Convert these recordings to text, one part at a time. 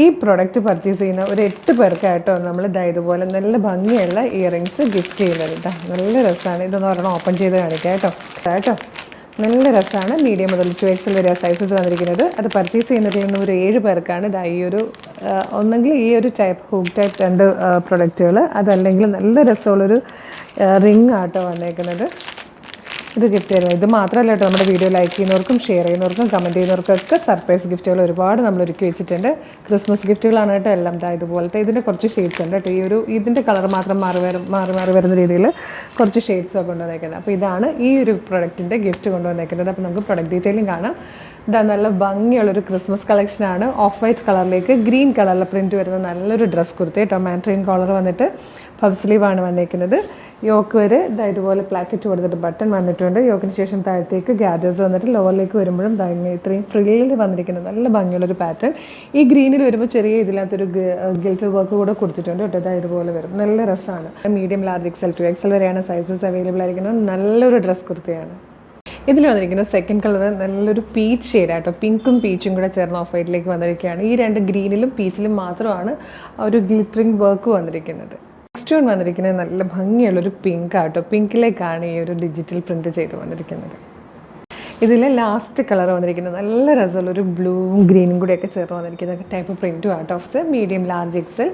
ഈ product purchase ചെയ്യുന്ന ഒരു 8 പേർക്കായിട്ടോ നമ്മൾ ഇതുപോലെ നല്ല ഭംഗിയുള്ള ഇയറിങ്സ് ഗിഫ്റ്റ് ചെയ്യുന്നത് കേട്ടോ. നല്ല രസമാണ്. ഇതൊന്ന് ഒരെണ്ണം ഓപ്പൺ ചെയ്ത് കാണിക്കാം കേട്ടോ. നല്ല രസമാണ്. മീഡിയം മുതൽ 2XL വരെ സൈസസ് വന്നിരിക്കുന്നത്. അത് പർച്ചേസ് ചെയ്യുന്നതിൽ നിന്ന് ഒരു 7 പേർക്കാണ് ഈ ഒരു ഒന്നെങ്കിൽ ഈ ഒരു ഹൂക്ക് ടൈപ്പ് 2 പ്രൊഡക്റ്റുകൾ, അതല്ലെങ്കിൽ നല്ല രസമുള്ളൊരു റിംഗ് ആട്ടോ വന്നേക്കുന്നത്. ഇത് ഗിഫ്റ്റ് തരുന്നത്. ഇത് മാത്രമല്ല കേട്ടോ, നമ്മുടെ വീഡിയോ ലൈക്ക് ചെയ്യുന്നവർക്കും ഷെയർ ചെയ്യുന്നവർക്കും കമൻറ്റ് ചെയ്യുന്നവർക്കൊക്കെ സർപ്രൈസ് ഗിഫ്റ്റുകൾ ഒരുപാട് നമ്മൾ ഒരുക്കി വെച്ചിട്ടുണ്ട്. ക്രിസ്മസ് ഗിഫ്റ്റുകളാണ് കേട്ടോ എല്ലാം. ഇതുപോലത്തെ ഇതിൻ്റെ കുറച്ച് ഷെയ്ഡ്സ് ഉണ്ട് കേട്ടോ. ഇതിൻ്റെ കളർ മാത്രം മാറി വരുന്ന രീതിയിൽ കുറച്ച് ഷെയ്ഡ്സൊക്കെ കൊണ്ടുവന്നേക്കുന്നത്. അപ്പോൾ ഇതാണ് ഈ ഒരു പ്രൊഡക്റ്റിൻ്റെ ഗിഫ്റ്റ് കൊണ്ടുവന്നേക്കുന്നത്. അപ്പോൾ നമുക്ക് പ്രൊഡക്റ്റ് ഡീറ്റെയിലും കാണാം. നല്ല ഭംഗിയുള്ളൊരു ക്രിസ്മസ് കളക്ഷനാണ്. ഓഫ് വൈറ്റ് കളറിലേക്ക് ഗ്രീൻ കളറിൽ പ്രിൻറ്റ് വരുന്ന നല്ലൊരു ഡ്രസ് കുർത്തി കേട്ടോ. മാൻട്രീൻ കോളർ വന്നിട്ട് പഫ് സ്ലീവാണ് വന്നേക്കുന്നത്. യോക്ക് വരെ ഇതുപോലെ പ്ലാക്കറ്റ് കൊടുത്തിട്ട് ബട്ടൺ വന്നിട്ടുണ്ട്. യോക്കിന് ശേഷം താഴത്തേക്ക് ഗ്യാദേഴ്സ് വന്നിട്ട് ലോവറിലേക്ക് വരുമ്പോഴും ഇത്രയും ഫ്രില്ലിൽ വന്നിരിക്കുന്നത് നല്ല ഭംഗിയുള്ളൊരു പാറ്റേൺ. ഈ ഗ്രീനിൽ വരുമ്പോൾ ചെറിയ ഇതിനകത്തൊരു ഗിൽറ്റർ വർക്ക് കൂടെ കൊടുത്തിട്ടുണ്ട് കേട്ടോ. ഇതുപോലെ വരും. നല്ല രസമാണ്. മീഡിയം, ലാർജ്, XL, 2XL വരെയാണ് സൈസസ് അവൈലബിൾ ആയിരിക്കുന്നത്. നല്ലൊരു ഡ്രസ് കുർത്തിയാണ്. ഇതിൽ വന്നിരിക്കുന്ന സെക്കൻഡ് കളർ നല്ലൊരു പീച്ച് ഷെയ്ഡാട്ടോ. പിങ്കും പീച്ചും കൂടെ ചേർന്ന് ഓഫ് വൈറ്റിലേക്ക് വന്നിരിക്കുകയാണ്. ഈ 2 ഗ്രീനിലും പീച്ചിലും മാത്രമാണ് ഒരു ഗ്ലിറ്ററിങ് വർക്ക് വന്നിരിക്കുന്നത്. നെക്സ്റ്റ് വൺ വന്നിരിക്കുന്നത് നല്ല ഭംഗിയുള്ളൊരു പിങ്ക് ആട്ടോ. പിങ്കിലേക്കാണ് ഈ ഒരു ഡിജിറ്റൽ പ്രിൻറ്റ് ചെയ്ത് വന്നിരിക്കുന്നത്. ഇതിൽ ലാസ്റ്റ് കളർ വന്നിരിക്കുന്നത് നല്ല രസമുള്ളൊരു ബ്ലൂവും ഗ്രീനും കൂടെയൊക്കെ ചേർന്ന് വന്നിരിക്കുന്ന ടൈപ്പ് പ്രിൻറ്റും ആട്ടോ. മീഡിയം, ലാർജ്, XL,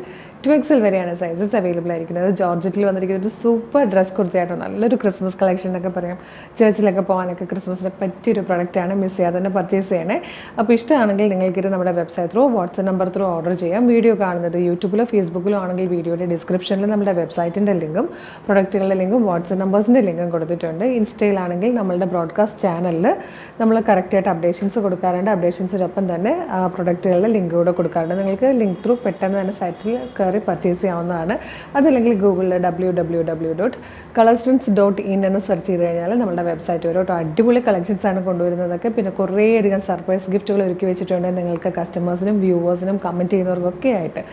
2XL വരെയാണ് സൈസസ് അവൈലബിൾ ആയിരിക്കുന്നത്. ജോർജറ്റിൽ വന്നിരിക്കുന്നത് ഒരു സൂപ്പർ ഡ്രസ് കുർത്തിയായിട്ടോ. നല്ലൊരു ക്രിസ്മസ് കളക്ഷൻ എന്നൊക്കെ പറയാം. ചർച്ചിലൊക്കെ പോകാനൊക്കെ ക്രിസ്മസിന് പറ്റിയൊരു പ്രൊഡക്റ്റാണ്. മിസ് ചെയ്യാതെ തന്നെ പർച്ചേസ് ചെയ്യണേ. അപ്പോൾ ഇഷ്ടമാണെങ്കിൽ നിങ്ങൾക്കിത് നമ്മുടെ website through, WhatsApp number through order ചെയ്യാം. വീഡിയോ കാണുന്നത് യൂട്യൂബിലോ ഫേസ്ബുക്കിലോ ആണെങ്കിൽ വീഡിയോയുടെ ഡിസ്ക്രിപ്ഷനിൽ നമ്മുടെ വെബ്സൈറ്റിൻ്റെ ലിങ്കും പ്രൊഡക്റ്റുകളുടെ ലിങ്കും വാട്സപ്പ് നമ്പേഴ്സിൻ്റെ ലിങ്കും കൊടുത്തിട്ടുണ്ട്. ഇൻസ്റ്റയിലാണെങ്കിൽ നമ്മളുടെ ബ്രോഡ്കാസ്റ്റ് ചാനലിൽ നമ്മൾ കറക്റ്റായിട്ട് അപ്ഡേഷൻസ് കൊടുക്കാറുണ്ട്. അപ്ഡേഷൻസിനൊപ്പം തന്നെ പ്രൊഡക്റ്റുകളുടെ ലിങ്ക് കൂടെ കൊടുക്കാറുണ്ട്. നിങ്ങൾക്ക് ലിങ്ക് ത്രൂ പെട്ടെന്ന് തന്നെ സൈറ്റിൽ കയറി പർച്ചേസ് ചെയ്യാവുന്നതാണ്. അതല്ലെങ്കിൽ ഗൂഗിളിൽ www.colorstrints.in എന്ന് സെർച്ച് ചെയ്ത് കഴിഞ്ഞാൽ നമ്മുടെ വെബ്സൈറ്റ് വരും കേട്ടോ. അടിപൊളി കളക്ഷൻസാണ് കൊണ്ടുവരുന്നതൊക്കെ. പിന്നെ കുറേയധികം സർപ്രൈസ് ഗിഫ്റ്റുകൾ ഒരുക്കി വെച്ചിട്ടുണ്ട് നിങ്ങൾക്ക് കസ്റ്റമേഴ്സിനും വ്യൂവേഴ്സിനും കമൻറ്റ് ചെയ്യുന്നവർക്കൊക്കെ ആയിട്ട്.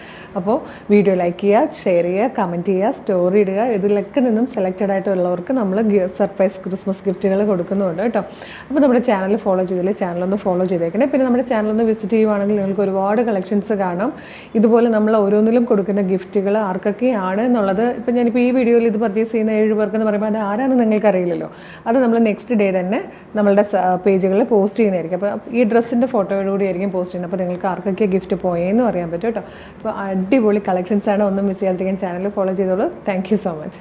അപ്പോൾ വീഡിയോ ലൈക്ക് ചെയ്യുക, ഷെയർ ചെയ്യുക, കമൻറ്റ് ചെയ്യുക, സ്റ്റോറി ഇടുക. ഇതിലൊക്കെ നിന്നും സെലക്റ്റഡ് ആയിട്ടുള്ളവർക്ക് നമ്മൾ സർപ്രൈസ് ക്രിസ്മസ് ഗിഫ്റ്റുകൾ കൊടുക്കുന്നുണ്ട് കേട്ടോ. അപ്പോൾ നമ്മുടെ ചാനൽ ഫോളോ ചെയ്തില്ലേ, ചാനലൊന്ന് ഫോളോ ചെയ്തേക്കണേ. പിന്നെ നമ്മുടെ ചാനലൊന്ന് വിസിറ്റ് ചെയ്യുവാണെങ്കിൽ നിങ്ങൾക്ക് ഒരുപാട് കളക്ഷൻസ് കാണാം. ഇതുപോലെ നമ്മൾ ഓരോന്നിലും കൊടുക്കുന്ന ഗിഫ്റ്റുകൾ ആർക്കൊക്കെയാണ് എന്നുള്ളത് ഇപ്പം ഞാനിപ്പോൾ ഈ വീഡിയോയിൽ ഇത് പർച്ചേസ് ചെയ്യുന്ന 7 പേർക്കെന്ന് പറയുമ്പോൾ അത് ആരാണെന്ന് നിങ്ങൾക്കറിയില്ലല്ലോ. അത് നമ്മൾ നെക്സ്റ്റ് ഡേ തന്നെ നമ്മളുടെ പേജുകളിൽ പോസ്റ്റ് ചെയ്യുന്നതായിരിക്കും. അപ്പോൾ ഈ ഡ്രസ്സിൻ്റെ ഫോട്ടോയോടുകൂടി ആയിരിക്കും പോസ്റ്റ് ചെയ്യുന്നത്. അപ്പോൾ നിങ്ങൾക്ക് ആർക്കൊക്കെ ഗിഫ്റ്റ് പോയെന്ന് അറിയാൻ പറ്റും കേട്ടോ. അപ്പോൾ അടിപൊളി കളക്ഷൻസാണ്. ഒന്നും മിസ് ചെയ്യാതിരിക്കാൻ ചാനൽ ഫോളോ ചെയ്തോളൂ. Thank you so much.